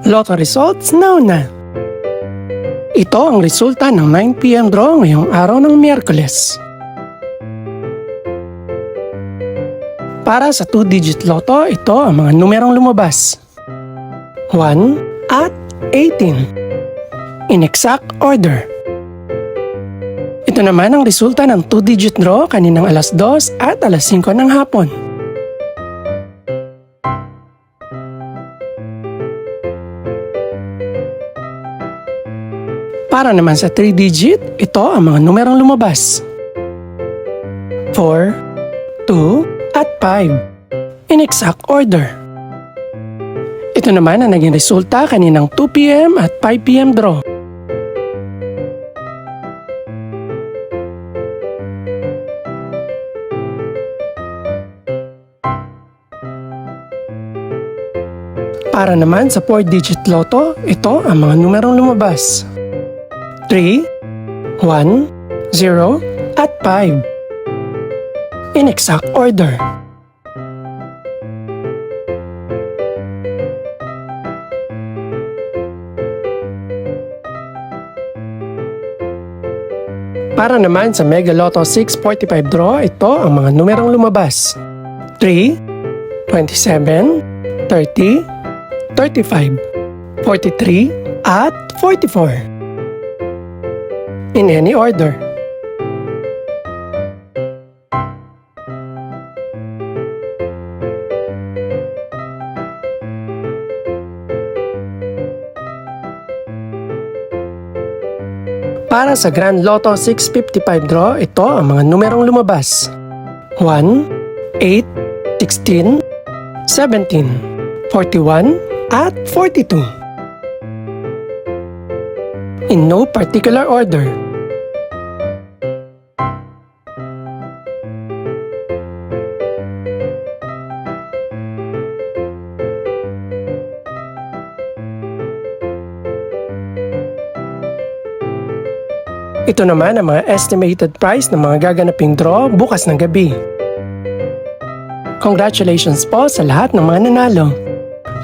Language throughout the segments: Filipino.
Lotto results now na. Ito ang resulta ng 9 PM draw ngayong araw ng Miyerkules. Para sa 2-digit lotto, ito ang mga numerong lumabas. 1 at 18. In exact order. Ito naman ang resulta ng 2-digit draw kaninang alas 2 at alas 5 ng hapon. Para naman sa 3-digit, ito ang mga numerong lumabas. 4, 2, at 5. In exact order. Ito naman ang naging resulta kaninang 2 PM at 5 PM draw. Para naman sa 4-digit lotto, ito ang mga numerong lumabas. 3, 1, 0, at 5. In exact order. Para naman sa Mega Lotto 645 draw, ito ang mga numerong lumabas. 3, 27, 30, 35, 43, at 44. In any order. Para sa Grand Lotto 655 draw, ito ang mga numerong lumabas. 1, 8, 16, 17, 41, at 42. In no particular order. Ito naman ang mga estimated price ng mga gaganaping draw bukas ng gabi. Congratulations po sa lahat ng mga nanalo.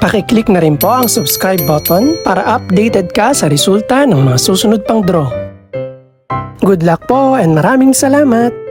Pakiclick na rin po ang subscribe button para updated ka sa resulta ng mga susunod pang draw. Good luck po and maraming salamat!